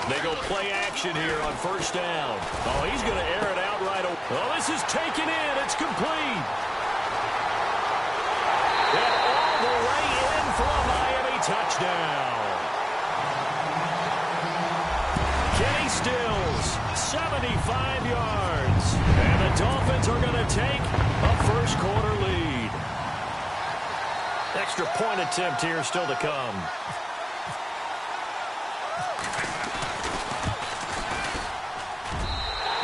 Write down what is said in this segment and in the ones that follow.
They go play action here on first down. Oh, he's going to air it out right away. Oh, this is taken in. It's complete. And all the way in for a Miami touchdown. Kenny Stills, 75 yards. And the Dolphins are going to take a first quarter lead. Extra point attempt here still to come.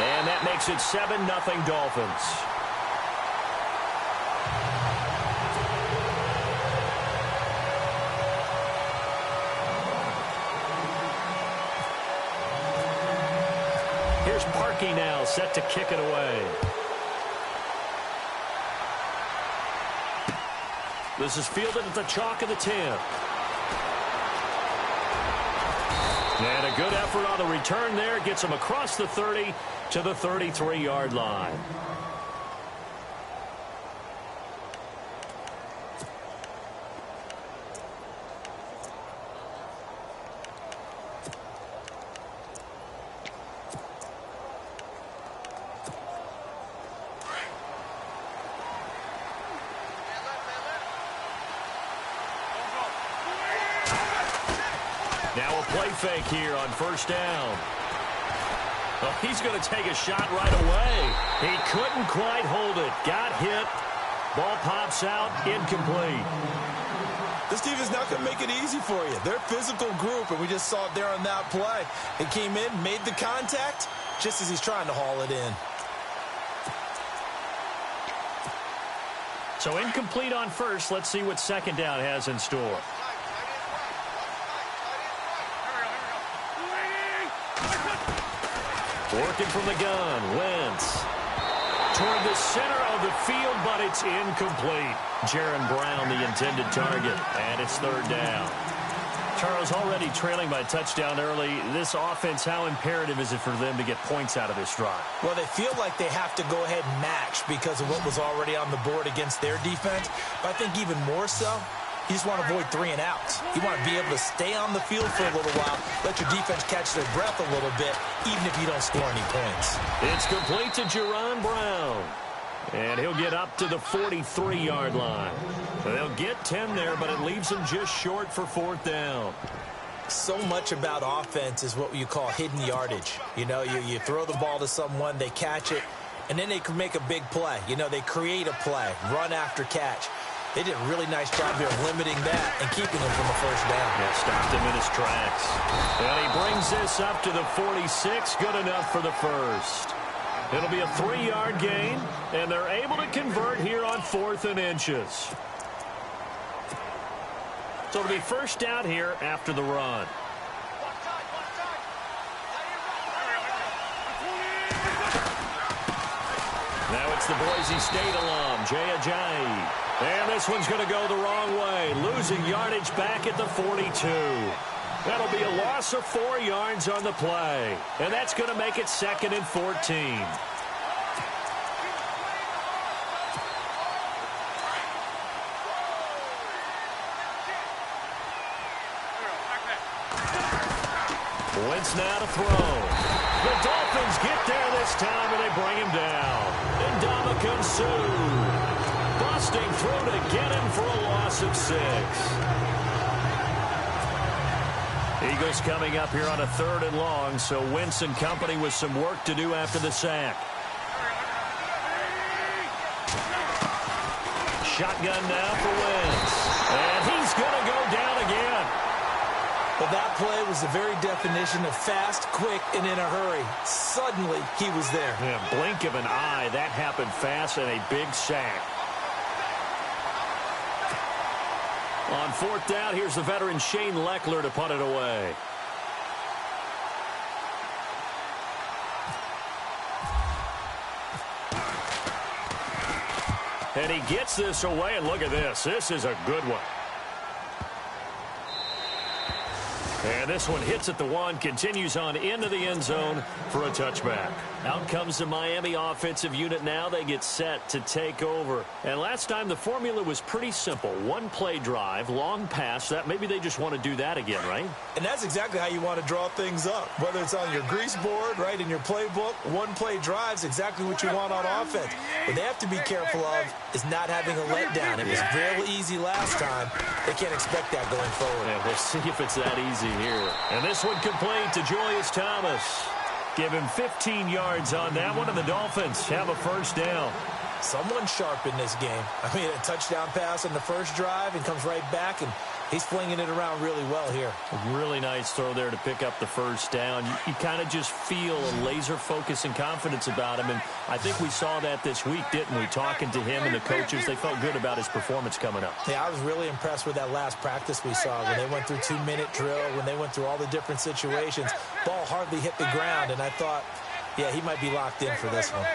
And that makes it 7-0 Dolphins. Here's Parkey now, set to kick it away. This is fielded at the chalk of the 10. And a good effort on the return there. Gets him across the 30 to the 33-yard line. Now a play fake here on first down. Oh, he's going to take a shot right away. He couldn't quite hold it. Got hit. Ball pops out. Incomplete. This team is not going to make it easy for you. They're a physical group, and we just saw it there on that play. He came in, made the contact, just as he's trying to haul it in. So incomplete on first. Let's see what second down has in store. Working from the gun, Wentz. Toward the center of the field, but it's incomplete. Jaron Brown, the intended target, and it's third down. Charles, already trailing by a touchdown early. This offense, how imperative is it for them to get points out of this drive? Well, they feel like they have to go ahead and match because of what was already on the board against their defense. But I think even more so, you just want to avoid 3 and outs. You want to be able to stay on the field for a little while, let your defense catch their breath a little bit, even if you don't score any points. It's complete to Jaron Brown. And he'll get up to the 43-yard line. They'll get 10 there, but it leaves them just short for fourth down. So much about offense is what you call hidden yardage. You know, you throw the ball to someone, they catch it, and then they can make a big play. You know, they create a play, run after catch. They did a really nice job here of limiting that and keeping him from a first down. Yeah, stopped him in his tracks. And he brings this up to the 46. Good enough for the first. It'll be a 3-yard gain, and they're able to convert here on 4th and inches. So it'll be first down here after the run. Now it's the Boise State alum, Jay Ajayi. And this one's going to go the wrong way, losing yardage back at the 42. That'll be a loss of 4 yards on the play. And that's going to make it 2nd and 14. Wentz now to throw. The Dolphins get there this time, and they bring him down. And Ndamukong Suh busting through to get him for a loss of 6. Eagles coming up here on a 3rd and long, so Wentz and company with some work to do after the sack. Shotgun now for Wentz. And he's going to go down again. Well, that play was the very definition of fast, quick, and in a hurry. Suddenly, he was there. Yeah, blink of an eye. That happened fast and a big sack. On 4th down, here's the veteran Shane Leckler to punt it away. And he gets this away, and look at this. This is a good one. And this one hits at the 1, continues on into the end zone for a touchback. Out comes the Miami offensive unit now. They get set to take over. And last time the formula was pretty simple. One play drive, long pass. That maybe they just want to do that again, right? And that's exactly how you want to draw things up. Whether it's on your grease board, right, in your playbook, one play drive's exactly what you want on offense. What they have to be careful of is not having a letdown. It was real easy last time. They can't expect that going forward. Yeah, we'll see if it's that easy here. And this one complete to Julius Thomas. Give him 15 yards on that one, and the Dolphins have a first down. Someone sharp in this game. I mean, a touchdown pass on the first drive and comes right back, and he's flinging it around really well here. A really nice throw there to pick up the first down. You kind of just feel a laser focus and confidence about him, and I think we saw that this week, didn't we? Talking to him and the coaches, they felt good about his performance coming up. Yeah, I was really impressed with that last practice we saw when they went through 2-minute drill, when they went through all the different situations. Ball hardly hit the ground, and I thought, yeah, he might be locked in for this one.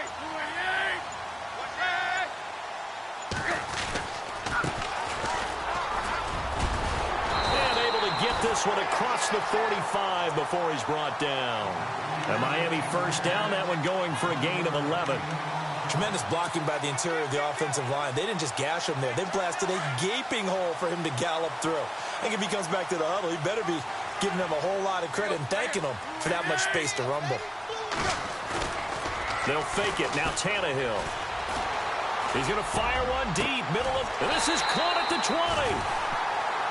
This one across the 45 before he's brought down. A Miami first down, that one going for a gain of 11. Tremendous blocking by the interior of the offensive line. They didn't just gash him there. They blasted a gaping hole for him to gallop through. I think if he comes back to the huddle, he better be giving them a whole lot of credit and thanking them for that much space to rumble. They'll fake it. Now Tannehill. He's going to fire one deep, middle of, and this is caught at the 20.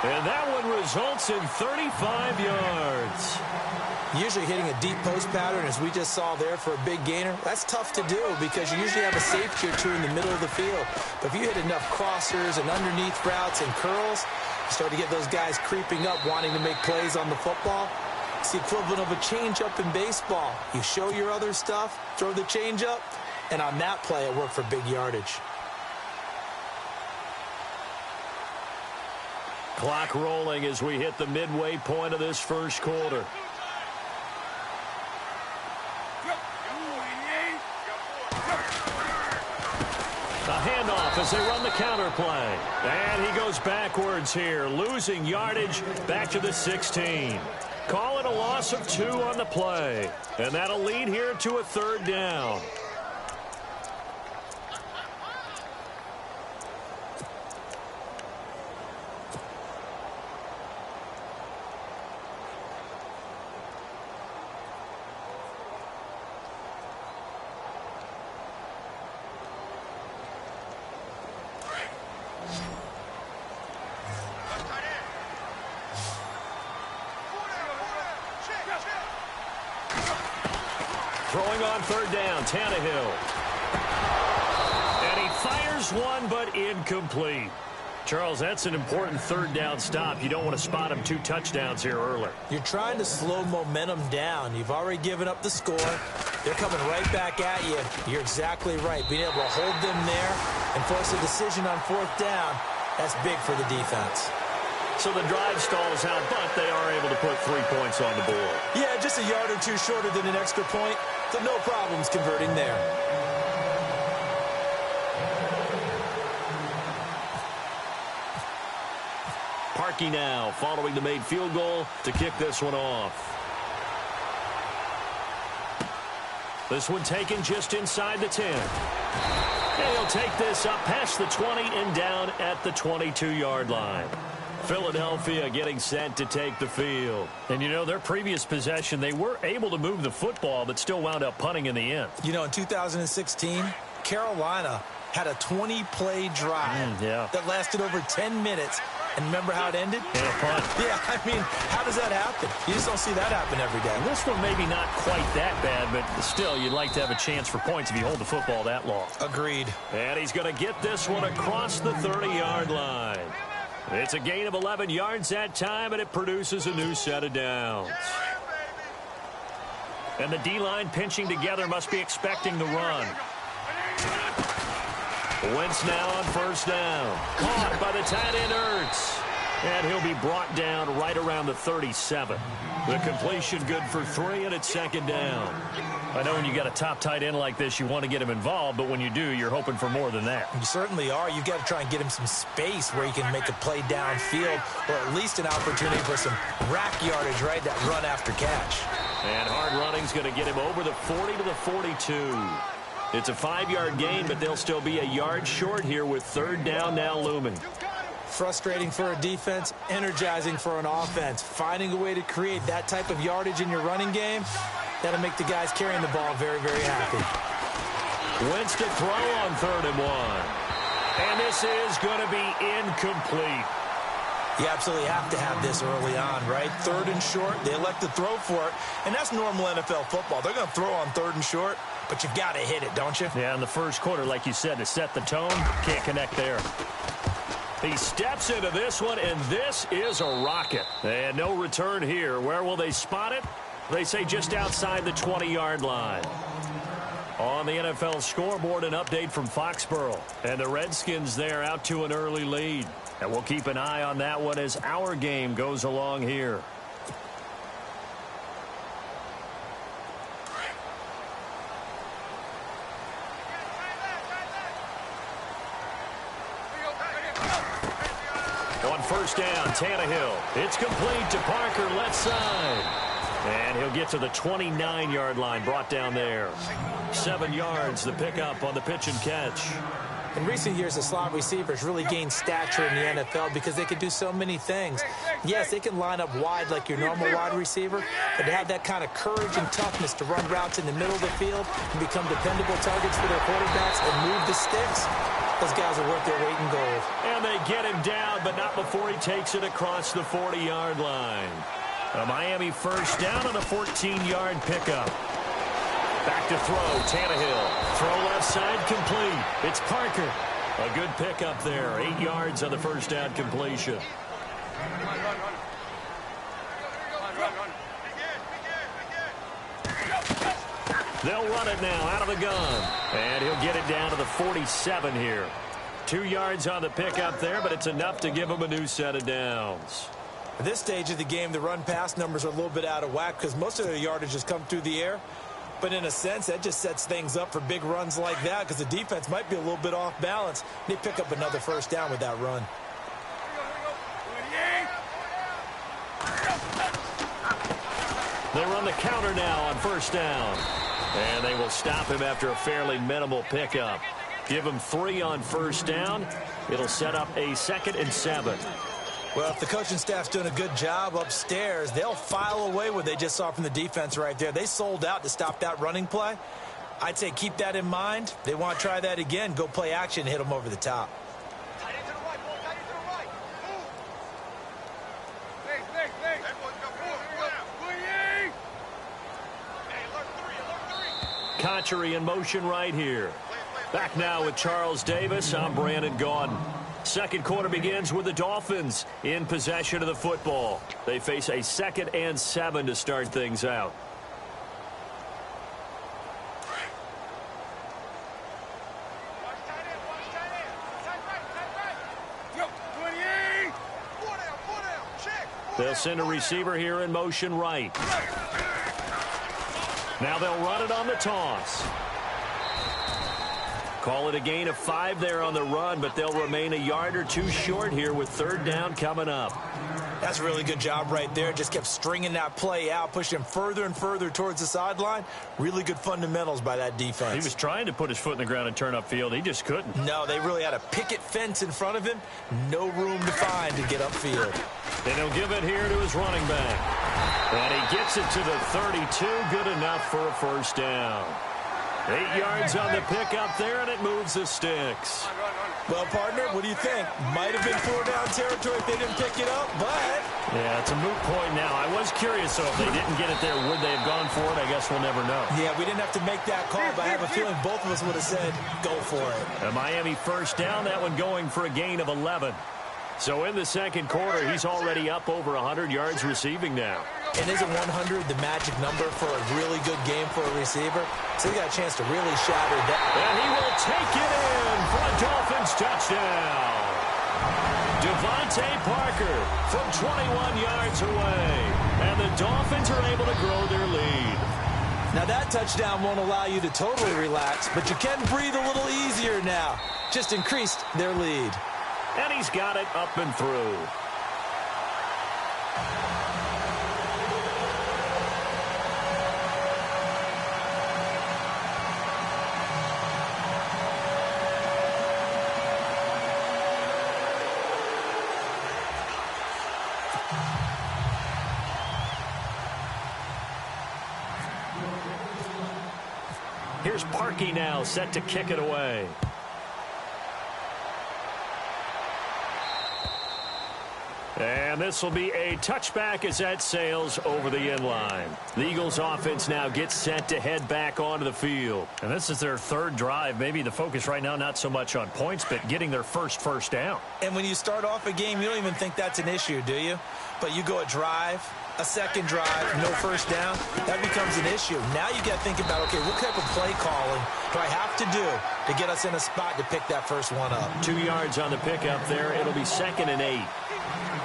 And that one results in 35 yards. Usually hitting a deep post pattern, as we just saw there for a big gainer, that's tough to do because you usually have a safety or two in the middle of the field. But if you hit enough crossers and underneath routes and curls, you start to get those guys creeping up, wanting to make plays on the football. It's the equivalent of a changeup in baseball. You show your other stuff, throw the changeup, and on that play, it worked for big yardage. Clock rolling as we hit the midway point of this first quarter. A handoff as they run the counter play. And he goes backwards here, losing yardage back to the 16. Call it a loss of 2 on the play. And that'll lead here to a third down. Throwing on third down, Tannehill. And he fires one, but incomplete. Charles, that's an important third down stop. You don't want to spot him 2 touchdowns here early. You're trying to slow momentum down. You've already given up the score. They're coming right back at you. You're exactly right. Being able to hold them there and force a decision on 4th down, that's big for the defense. So the drive stalls out, but they are able to put 3 points on the board. Yeah, just a yard or 2 shorter than an extra point, so no problems converting there. Parkey now following the made field goal to kick this one off. This one taken just inside the 10. And he'll take this up past the 20 and down at the 22-yard line. Philadelphia getting set to take the field. And, you know, their previous possession, they were able to move the football, but still wound up punting in the end. You know, in 2016, Carolina had a 20-play drive that lasted over 10 minutes. And remember how it ended? And a punt. Yeah, I mean, how does that happen? You just don't see that happen every day. And this one maybe not quite that bad, but still, you'd like to have a chance for points if you hold the football that long. Agreed. And he's going to get this one across the 30-yard line. It's a gain of 11 yards that time, and it produces a new set of downs. And the D-line pinching together must be expecting the run. Wentz now on first down. Caught by the tight end Ertz. And he'll be brought down right around the 37. The completion good for 3, and it's second down. I know when you got a top tight end like this, you want to get him involved, but when you do, you're hoping for more than that. You certainly are. You've got to try and get him some space where he can make a play downfield, or at least an opportunity for some rack yardage, right? That run after catch. And hard running's going to get him over the 40 to the 42. It's a 5-yard gain, but they'll still be a yard short here with third down now looming. Frustrating for a defense, energizing for an offense. Finding a way to create that type of yardage in your running game, that'll make the guys carrying the ball very, very happy. Wentz to throw on 3rd and 1. And this is going to be incomplete. You absolutely have to have this early on, right? 3rd and short, they elect to throw for it, and that's normal NFL football. They're going to throw on 3rd and short, but you've got to hit it, don't you? Yeah, in the first quarter, like you said, to set the tone, can't connect there. He steps into this one, and this is a rocket. And no return here. Where will they spot it? They say just outside the 20-yard line. On the NFL scoreboard, an update from Foxborough. And the Redskins there out to an early lead. And we'll keep an eye on that one as our game goes along here. On first down, Tannehill. It's complete to Parker, left side. And he'll get to the 29-yard line, brought down there. 7 yards, the pickup on the pitch and catch. In recent years, the slot receivers really gained stature in the NFL because they can do so many things. Yes, they can line up wide like your normal wide receiver, but to have that kind of courage and toughness to run routes in the middle of the field and become dependable targets for their quarterbacks and move the sticks, those guys are worth their weight in gold. And they get him down, but not before he takes it across the 40-yard line. A Miami first down on a 14-yard pickup. Back to throw, Tannehill. Throw left side, complete. It's Parker. A good pickup there. 8 yards on the first down completion. They'll run it now out of the gun. And he'll get it down to the 47 here. 2 yards on the pickup there, but it's enough to give him a new set of downs. At this stage of the game, the run-pass numbers are a little bit out of whack because most of their yardage has come through the air. But in a sense, that just sets things up for big runs like that because the defense might be a little bit off balance. They pick up another first down with that run. They run the counter now on first down. And they will stop him after a fairly minimal pickup. Give him 3 on first down. It'll set up a 2nd and 7. Well, if the coaching staff's doing a good job upstairs, they'll file away what they just saw from the defense right there. They sold out to stop that running play. I'd say keep that in mind. They want to try that again. Go play action, hit them over the top. Conchery in motion right here. Back now with Charles Davis. I'm Brandon Gaudin. Second quarter begins with the Dolphins in possession of the football. They face a 2nd and 7 to start things out. They'll send a receiver here in motion right. Now they'll run it on the toss. Call it a gain of 5 there on the run, but they'll remain a yard or 2 short here with third down coming up. That's a really good job right there. Just kept stringing that play out, pushing him further and further towards the sideline. Really good fundamentals by that defense. He was trying to put his foot in the ground and turn upfield. He just couldn't. No, they really had a picket fence in front of him. No room to find to get upfield. Then he'll give it here to his running back. And he gets it to the 32. Good enough for a first down. 8 yards on the pickup there, and it moves the sticks. Well, partner, what do you think? Might have been 4-down territory if they didn't pick it up, but... Yeah, it's a moot point now. I was curious, though, if they didn't get it there, would they have gone for it? I guess we'll never know. Yeah, we didn't have to make that call, but I have a feeling both of us would have said, go for it. A Miami first down, that one going for a gain of 11. So in the second quarter, he's already up over 100 yards receiving now. And isn't 100 the magic number for a really good game for a receiver? So he got a chance to really shatter that. And he will take it in for a Dolphins touchdown. Devontae Parker from 21 yards away. And the Dolphins are able to grow their lead. Now that touchdown won't allow you to totally relax, but you can breathe a little easier now. Just increased their lead. And he's got it up and through. Here's Parkey now, set to kick it away. And this will be a touchback as that sails over the end line. The Eagles offense now gets set to head back onto the field. And this is their third drive. Maybe the focus right now not so much on points, but getting their first down. And when you start off a game, you don't even think that's an issue, do you? But you go a drive, a second drive, no first down, that becomes an issue. Now you got to think about, okay, what type of play calling do I have to do to get us in a spot to pick that first one up? 2 yards on the pickup there. It'll be 2nd and 8.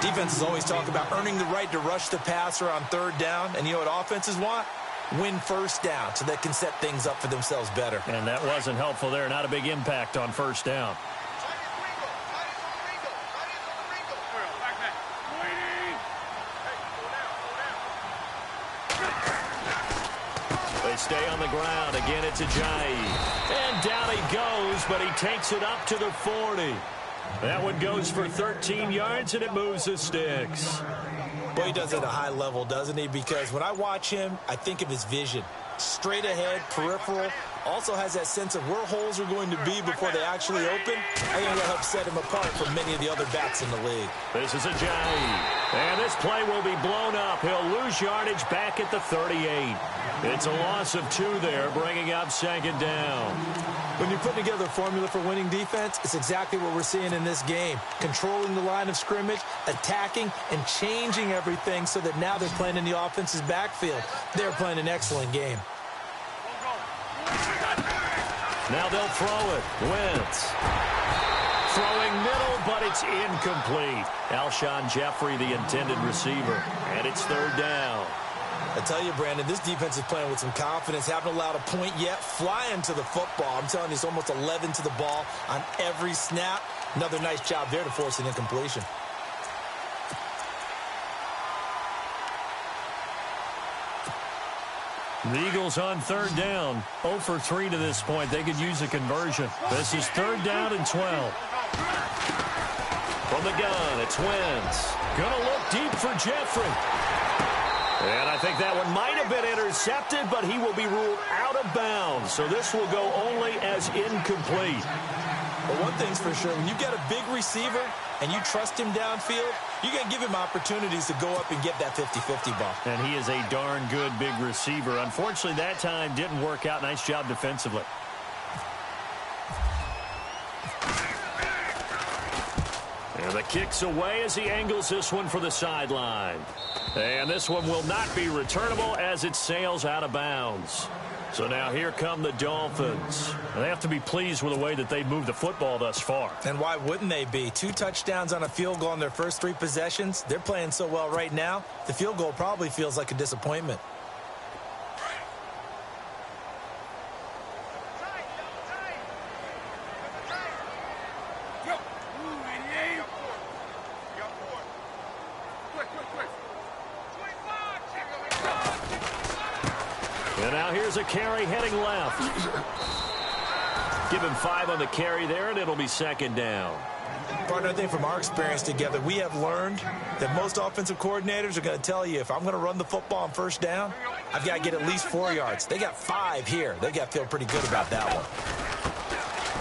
Defenses always talk about earning the right to rush the passer on 3rd down. And you know what offenses want? Win first down so they can set things up for themselves better. And that wasn't helpful there. Not a big impact on first down. They stay on the ground. Again, it's Ajayi. And down he goes, but he takes it up to the 40. That one goes for 13 yards, and it moves the sticks. Boy, he does it at a high level, doesn't he? Because when I watch him, I think of his vision. Straight ahead, peripheral. Also has that sense of where holes are going to be before they actually open. I think that helps set him apart from many of the other backs in the league. This is Ajayi. And this play will be blown up. He'll lose yardage back at the 38. It's a loss of 2 there, bringing up 2nd down. When you're putting together a formula for winning defense, it's exactly what we're seeing in this game. Controlling the line of scrimmage, attacking, and changing everything so that now they're playing in the offense's backfield. They're playing an excellent game. Now they'll throw it. Wentz. Throwing middle, but it's incomplete. Alshon Jeffrey, the intended receiver. And it's 3rd down. I tell you, Brandon, this defense is playing with some confidence. Haven't allowed a point yet. Flying to the football. I'm telling you, it's almost 11 to the ball on every snap. Another nice job there to force an incompletion. The Eagles on 3rd down. 0 for 3 to this point. They could use a conversion. This is 3rd down and 12. From the gun, it's Wentz. Gonna look deep for Jeffrey. And I think that one might have been intercepted, but he will be ruled out of bounds. So this will go only as incomplete. But one thing's for sure, when you get a big receiver and you trust him downfield, you're going to give him opportunities to go up and get that 50-50 ball. And he is a darn good big receiver. Unfortunately, that time didn't work out. Nice job defensively. And the kick's away as he angles this one for the sideline. And this one will not be returnable as it sails out of bounds. So now here come the Dolphins. They have to be pleased with the way that they moved the football thus far. And why wouldn't they be? 2 touchdowns on a field goal on their first 3 possessions. They're playing so well right now, the field goal probably feels like a disappointment. And now here's a carry heading left. Give him 5 on the carry there, and it'll be 2nd down. Partner, I think from our experience together, we have learned that most offensive coordinators are going to tell you, if I'm going to run the football on 1st down, I've got to get at least 4 yards. They got 5 here. They got to feel pretty good about that one.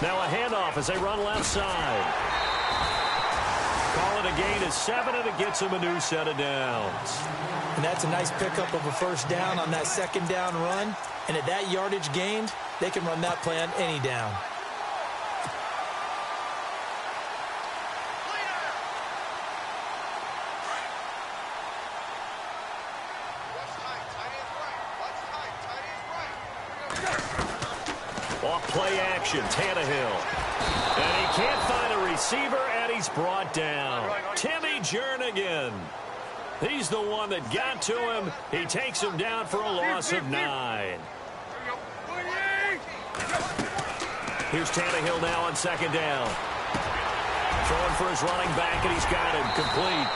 Now a handoff as they run left side. Call it a gain of 7, and it gets him a new set of downs. And that's a nice pickup of a 1st down on that 2nd down run. And at that yardage gained, they can run that play on any down. Off play action, Tannehill. And he can't find a receiver, and he he's brought down. Timmy Jernigan. He's the one that got to him. He takes him down for a loss of 9. Here's Tannehill now on second down. Throwing for his running back, and he's got him complete.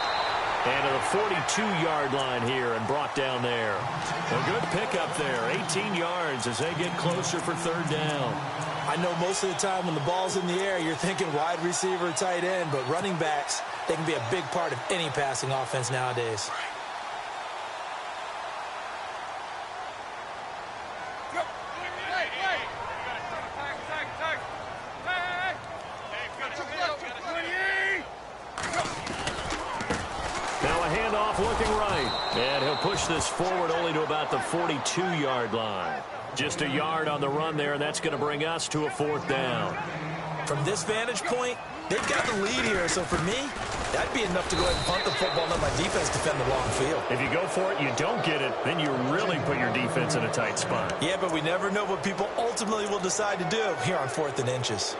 And to the 42-yard line here and brought down there. A good pickup there, 18 yards as they get closer for third down. I know most of the time when the ball's in the air, you're thinking wide receiver, tight end, but running backs, they can be a big part of any passing offense nowadays. Looking right, and he'll push this forward only to about the 42-yard line. Just a yard on the run there, and that's going to bring us to a fourth down. From this vantage point, they've got the lead here, so for me, that'd be enough to go ahead and punt the football and let my defense defend the long field. If you go for it, you don't get it, then you really put your defense in a tight spot. Yeah, but we never know what people ultimately will decide to do here on 4th and inches.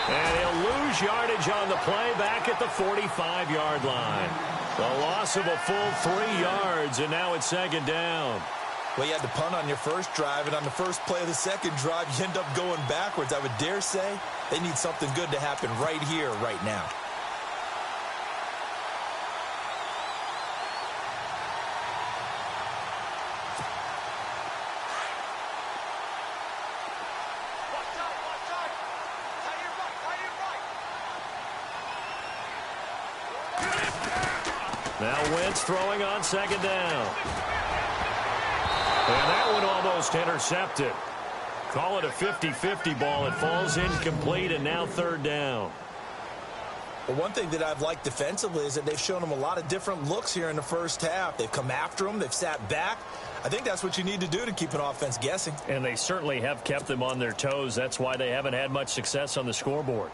And he'll lose yardage on the play back at the 45-yard line. The loss of a full 3 yards, and now it's second down. Well, you had to punt on your first drive, and on the first play of the second drive, you end up going backwards. I would dare say they need something good to happen right here, right now. Now Wentz throwing on second down. And that one almost intercepted. Call it a 50-50 ball. It falls incomplete, and now third down. Well, one thing that I've liked defensively is that they've shown them a lot of different looks here in the first half. They've come after them. They've sat back. I think that's what you need to do to keep an offense guessing. And they certainly have kept them on their toes. That's why they haven't had much success on the scoreboard.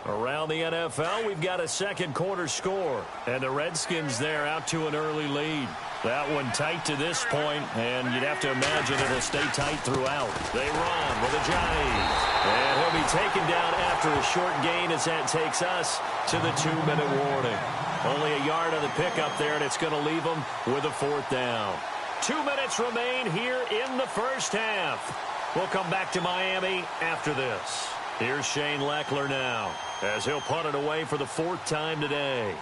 Around the NFL, we've got a second quarter score. And the Redskins there out to an early lead. That one tight to this point, and you'd have to imagine it'll stay tight throughout. They run with a jive. And he'll be taken down after a short gain as that takes us to the 2-minute warning. Only a yard on the pickup there, and it's going to leave them with a fourth down. 2 minutes remain here in the first half. We'll come back to Miami after this. Here's Shane Leckler now as he'll punt it away for the 4th time today.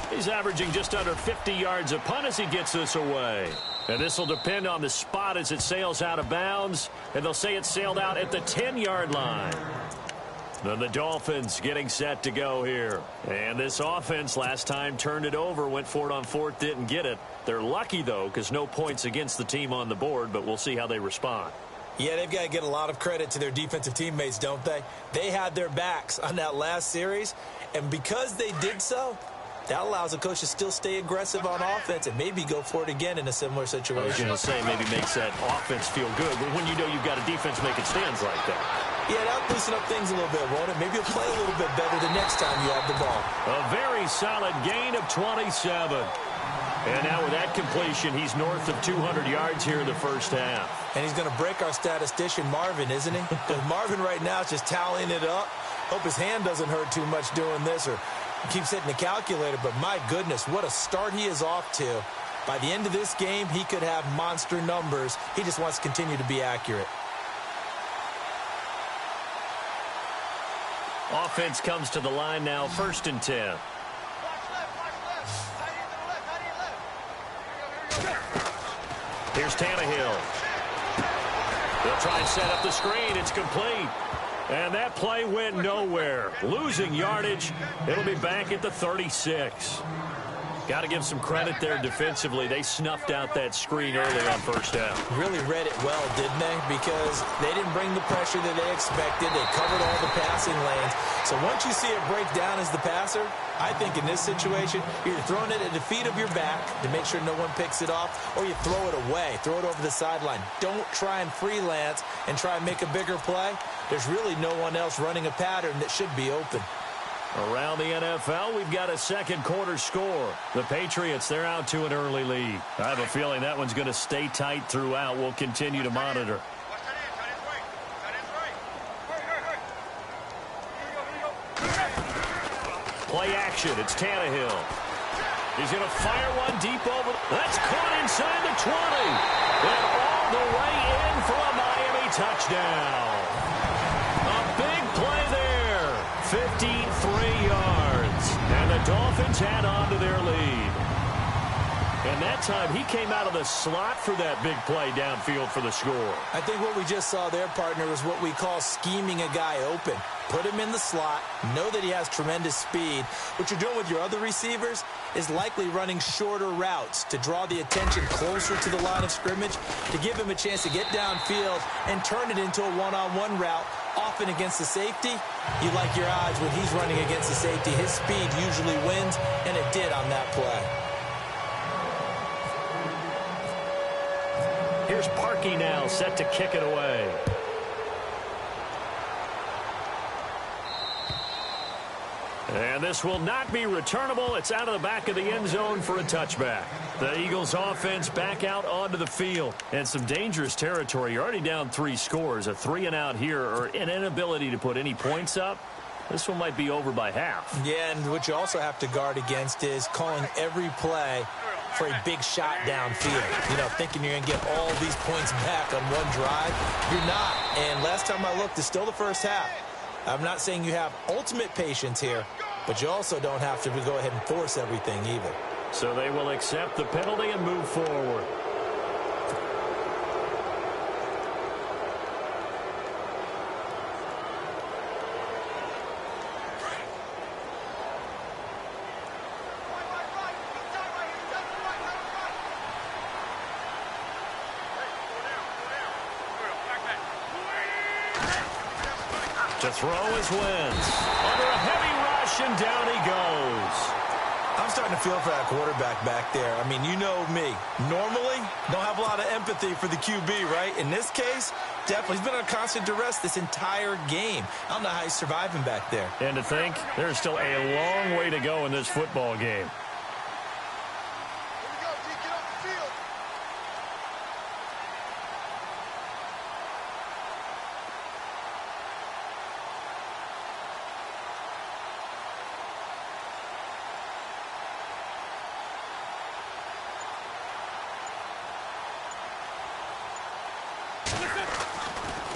He's averaging just under 50 yards a punt as he gets this away. And this will depend on the spot as it sails out of bounds. And they'll say it sailed out at the 10-yard line. Then the Dolphins getting set to go here. And this offense last time turned it over, went for it on 4th, didn't get it. They're lucky, though, because no points against the team on the board, but we'll see how they respond. Yeah, they've got to get a lot of credit to their defensive teammates, don't they? They had their backs on that last series, and because they did so, that allows the coach to still stay aggressive on offense and maybe go for it again in a similar situation. I was going to say maybe makes that offense feel good, but when you know you've got a defense making stands like that. Yeah, that'll loosen up things a little bit, won't it? Maybe you'll play a little bit better the next time you have the ball. A very solid gain of 27. And now with that completion, he's north of 200 yards here in the first half. And he's going to break our statistician, Marvin, isn't he? Because Marvin right now is just tallying it up. Hope his hand doesn't hurt too much doing this or keeps hitting the calculator. But my goodness, what a start he is off to. By the end of this game, he could have monster numbers. He just wants to continue to be accurate. Offense comes to the line now, 1st and 10. Here's Tannehill. They'll try and set up the screen. It's complete. And that play went nowhere. Losing yardage. It'll be back at the 36. Got to give some credit there defensively. They snuffed out that screen early on first down. Really read it well, didn't they? Because they didn't bring the pressure that they expected. They covered all the passing lanes. So once you see it break down as the passer, I think in this situation, you're throwing it at the feet of your back to make sure no one picks it off, or you throw it away, throw it over the sideline. Don't try and freelance and try and make a bigger play. There's really no one else running a pattern that should be open. Around the NFL, we've got a second quarter score. The Patriots, they're out to an early lead. I have a feeling that one's going to stay tight throughout. We'll continue to monitor. Play action. It's Tannehill. He's going to fire one deep over. That's caught inside the 20. And all the way in for a Miami touchdown. A big play there. 53 yards. And the Dolphins add on to their lead. And that time, he came out of the slot for that big play downfield for the score. I think what we just saw there, partner, is what we call scheming a guy open. Put him in the slot, know that he has tremendous speed. What you're doing with your other receivers is likely running shorter routes to draw the attention closer to the line of scrimmage, to give him a chance to get downfield and turn it into a one-on-one route, often against the safety. You like your odds when he's running against the safety. His speed usually wins, and it did on that play. Here's Parkey now, set to kick it away. And this will not be returnable. It's out of the back of the end zone for a touchback. The Eagles offense back out onto the field. And some dangerous territory. You're already down 3 scores. A 3-and-out here, or an inability to put any points up. This one might be over by half. Yeah, and what you also have to guard against is calling every play for a big shot downfield. You know, thinking you're going to get all these points back on one drive. You're not. And last time I looked, it's still the first half. I'm not saying you have ultimate patience here, but you also don't have to go ahead and force everything either. So they will accept the penalty and move forward. To throw is Wentz. Under a heavy rush, and down he goes. I'm starting to feel for that quarterback back there. I mean, you know me. Normally, don't have a lot of empathy for the QB, right? In this case, definitely. He's been under constant duress this entire game. I don't know how he's surviving back there. And to think, there's still a long way to go in this football game.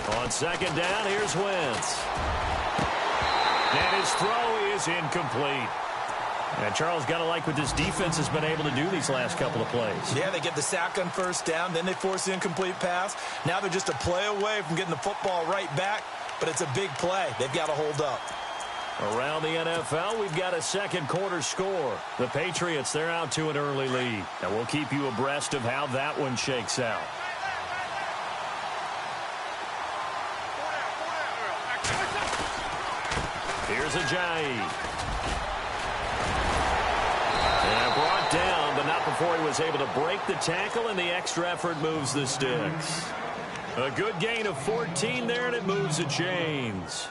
On second down, here's Wentz. And his throw is incomplete. And Charles, got to like what this defense has been able to do these last couple of plays. Yeah, they get the sack on first down, then they force the incomplete pass. Now they're just a play away from getting the football right back, but it's a big play. They've got to hold up. Around the NFL, we've got a second quarter score. The Patriots, they're out to an early lead. And we'll keep you abreast of how that one shakes out. Here's Ajayi. And brought down, but not before he was able to break the tackle, and the extra effort moves the sticks. A good gain of 14 there, and it moves the chains.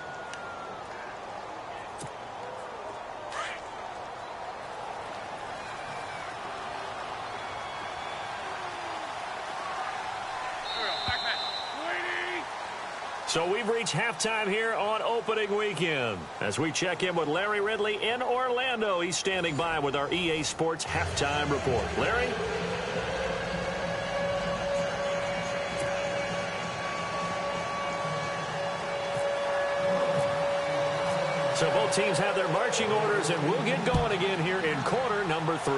So we've reached halftime here on opening weekend. As we check in with Larry Ridley in Orlando, he's standing by with our EA Sports halftime report. Larry? So both teams have their marching orders, and we'll get going again here in quarter number 3.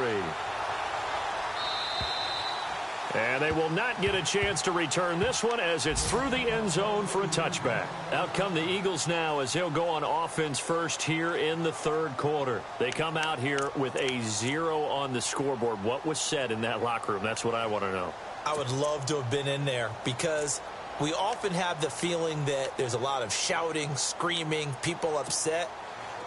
And they will not get a chance to return this one as it's through the end zone for a touchback. Out come the Eagles now as they'll go on offense first here in the third quarter. They come out here with a 0 on the scoreboard. What was said in that locker room? That's what I want to know. I would love to have been in there because we often have the feeling that there's a lot of shouting, screaming, people upset.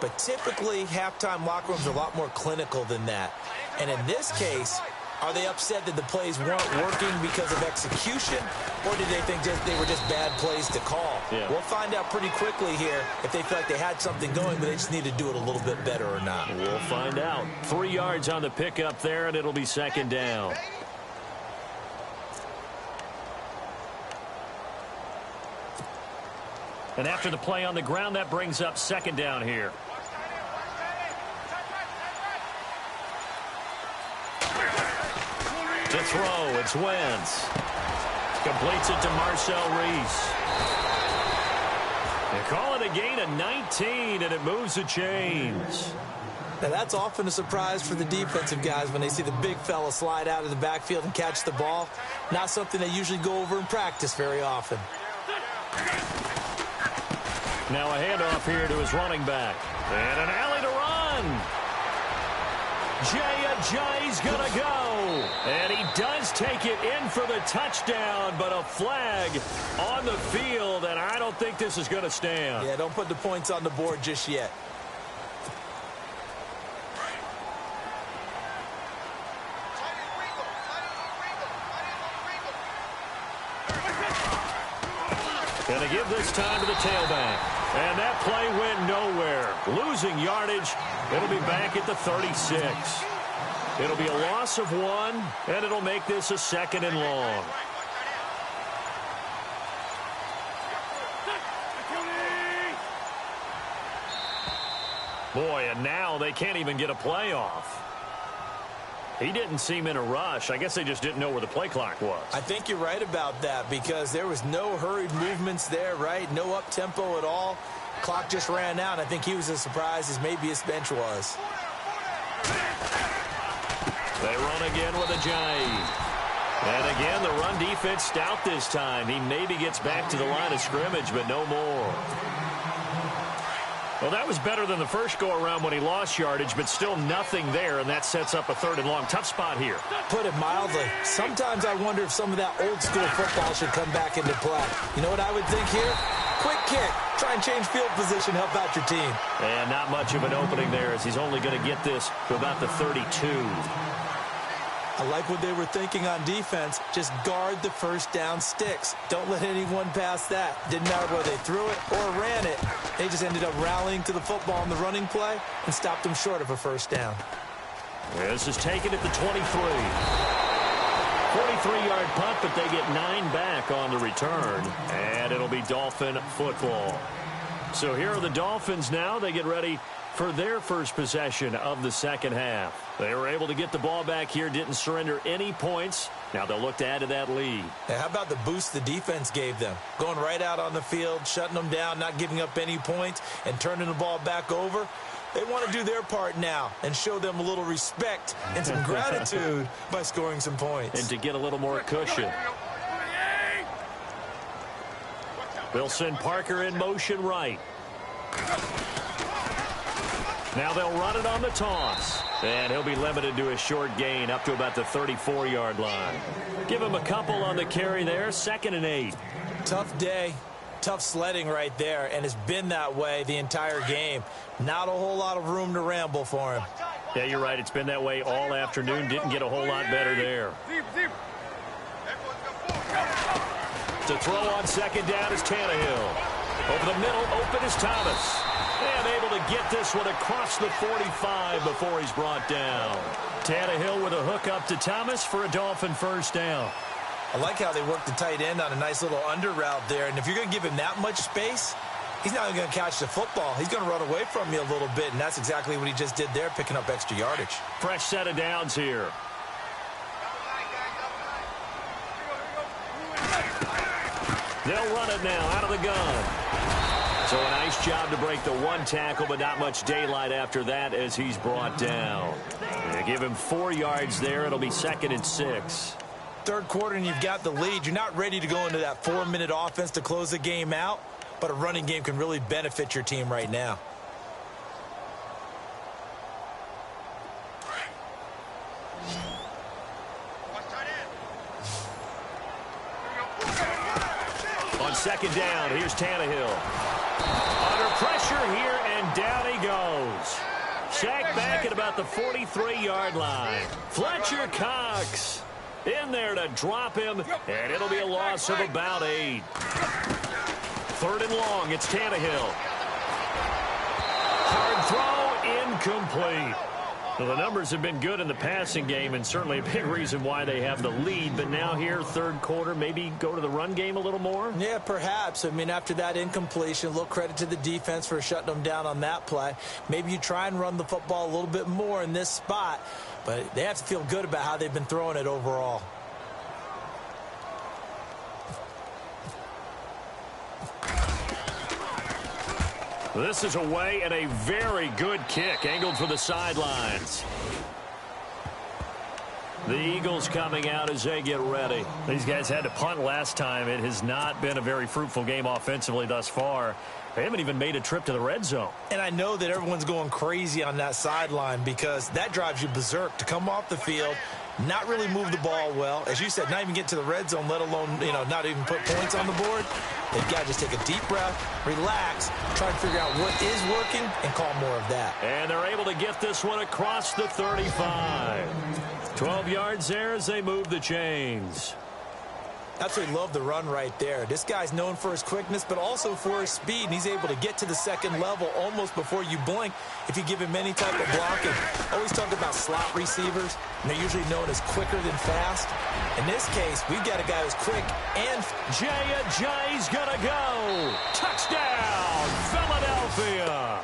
But typically, halftime locker rooms are a lot more clinical than that. And in this case, are they upset that the plays weren't working because of execution, or did they think they were just bad plays to call? Yeah. We'll find out pretty quickly here if they feel like they had something going, but they just need to do it a little bit better or not. We'll find out. 3 yards on the pickup there, and it'll be second down. And after the play on the ground, that brings up second down here. To throw, it's Wentz. Completes it to Marcel Reese. They call it a gain of 19, and it moves the chains. Now, that's often a surprise for the defensive guys when they see the big fella slide out of the backfield and catch the ball. Not something they usually go over in practice very often. Now a handoff here to his running back. And an alley to run. Jay Ajayi's going to go. And he does take it in for the touchdown, but a flag on the field, and I don't think this is going to stand. Yeah, don't put the points on the board just yet. Going to give this time to the tailback. And that play went nowhere. Losing yardage. It'll be back at the 36. It'll be a loss of 1, and it'll make this a second and long. Boy, and now they can't even get a play off. He didn't seem in a rush. I guess they just didn't know where the play clock was. I think you're right about that because there was no hurried movements there, right? No up-tempo at all. Clock just ran out. I think he was as surprised as maybe his bench was. They run again with Ajayi. And again, the run defense stout this time. He maybe gets back to the line of scrimmage, but no more. Well, that was better than the first go-around when he lost yardage, but still nothing there, and that sets up a third and long. Tough spot here. Put it mildly. Sometimes I wonder if some of that old-school football should come back into play. You know what I would think here? Quick kick. Try and change field position. Help out your team. And not much of an opening there as he's only going to get this to about the 32. I like what they were thinking on defense. Just guard the first down sticks. Don't let anyone pass that. Didn't matter whether they threw it or ran it. They just ended up rallying to the football on the running play and stopped them short of a first down. This is taken at the 23. 43-yard punt, but they get 9 back on the return. And it'll be Dolphin football. So here are the Dolphins now. They get ready for their first possession of the second half. They were able to get the ball back here, didn't surrender any points. Now they'll look to add to that lead. Now, how about the boost the defense gave them? Going right out on the field, shutting them down, not giving up any points, and turning the ball back over. They want to do their part now and show them a little respect and some gratitude by scoring some points. And to get a little more cushion. They'll send Parker in motion right. Now they'll run it on the toss. And he'll be limited to a short gain up to about the 34-yard line. Give him a couple on the carry there. 2nd and 8. Tough day. Tough sledding right there, and it's been that way the entire game. Not a whole lot of room to ramble for him. Yeah, you're right. It's been that way all afternoon. Didn't get a whole lot better there. To throw on second down is Tannehill. Over the middle, open is Thomas. And able to get this one across the 45 before he's brought down. Tannehill with a hook up to Thomas for a Dolphin first down. I like how they work the tight end on a nice little under route there. And if you're going to give him that much space, he's not going to catch the football. He's going to run away from you a little bit, and that's exactly what he just did there, picking up extra yardage. Fresh set of downs here. They'll run it now out of the gun. So a nice job to break the one tackle, but not much daylight after that as he's brought down. They give him 4 yards there. It'll be 2nd and 6. Third quarter and you've got the lead. You're not ready to go into that 4-minute offense to close the game out, but a running game can really benefit your team right now. On second down, here's Tannehill. Under pressure here, and down he goes. Sacked back at about the 43-yard line. Fletcher Cox in there to drop him, and it'll be a loss of about 8. Third and long, it's Tannehill. Hard throw, incomplete. Well, the numbers have been good in the passing game, and certainly a big reason why they have the lead. But now here, third quarter, maybe go to the run game a little more? Yeah, perhaps. I mean, after that incompletion, a little credit to the defense for shutting them down on that play. Maybe you try and run the football a little bit more in this spot, but they have to feel good about how they've been throwing it overall. This is away, and a very good kick angled for the sidelines. The Eagles coming out as they get ready. These guys had to punt last time. It has not been a very fruitful game offensively thus far. They haven't even made a trip to the red zone. And I know that everyone's going crazy on that sideline because that drives you berserk to come off the field, not really move the ball well. As you said, not even get to the red zone, let alone, not even put points on the board. They've got to just take a deep breath, relax, try to figure out what is working, and call more of that. And they're able to get this one across the 35. 12 yards there as they move the chains. Absolutely love the run right there. This guy's known for his quickness, but also for his speed, and he's able to get to the second level almost before you blink if you give him any type of blocking. Always talk about slot receivers, and they're usually known as quicker than fast. In this case, we've got a guy who's quick and... Jay's gonna go! Touchdown, Philadelphia!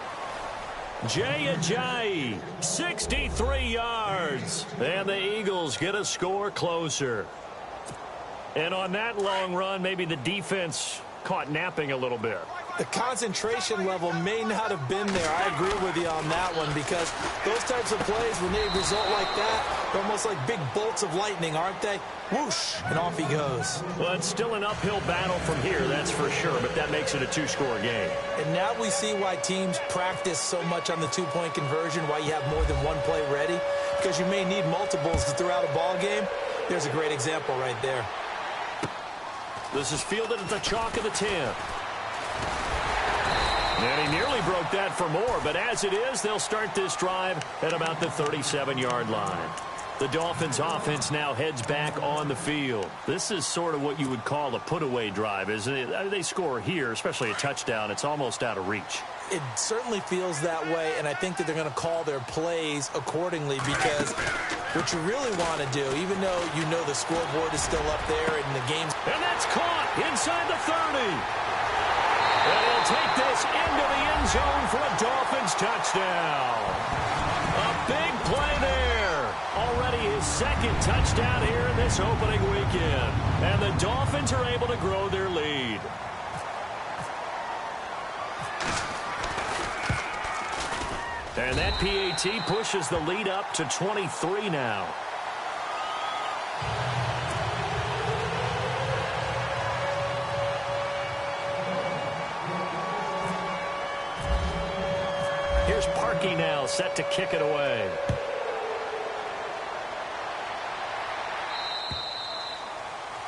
Jay, 63 yards, and the Eagles get a score closer. And on that long run, maybe the defense caught napping a little bit. The concentration level may not have been there. I agree with you on that one because those types of plays, when they result like that, they're almost like big bolts of lightning, aren't they? Whoosh, and off he goes. Well, it's still an uphill battle from here, that's for sure, but that makes it a two-score game. And now we see why teams practice so much on the two-point conversion, why you have more than one play ready, because you may need multiples to throw out a ball game. There's a great example right there. This is fielded at the chalk of the 10. And he nearly broke that for more, but as it is, they'll start this drive at about the 37-yard line. The Dolphins' offense now heads back on the field. This is sort of what you would call a put-away drive, isn't it? They score here, especially a touchdown. It's almost out of reach. It certainly feels that way, and I think that they're going to call their plays accordingly because what you really want to do, even though you know the scoreboard is still up there and the game's... And that's caught inside the 30. And he'll take this into the end zone for a Dolphins touchdown. A big play there. Already his second touchdown here in this opening weekend. And the Dolphins are able to grow their lead. And that PAT pushes the lead up to 23 now. Here's Parkey now, set to kick it away.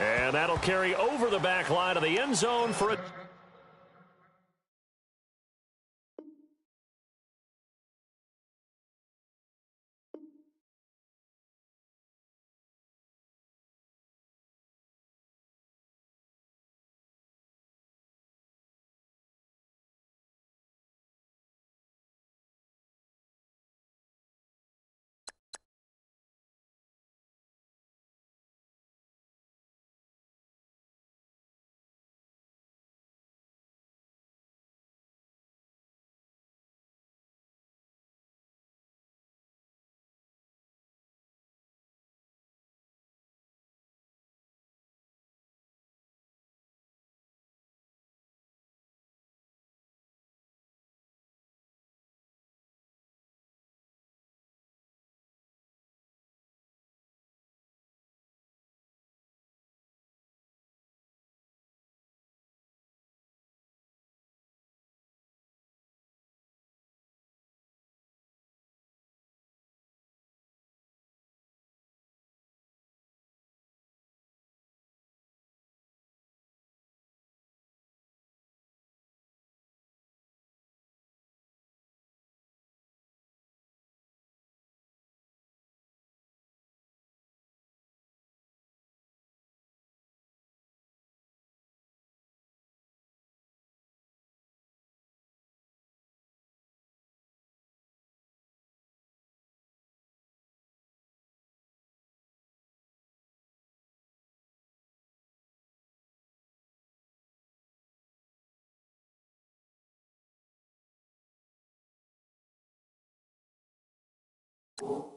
And that'll carry over the back line of the end zone for a... You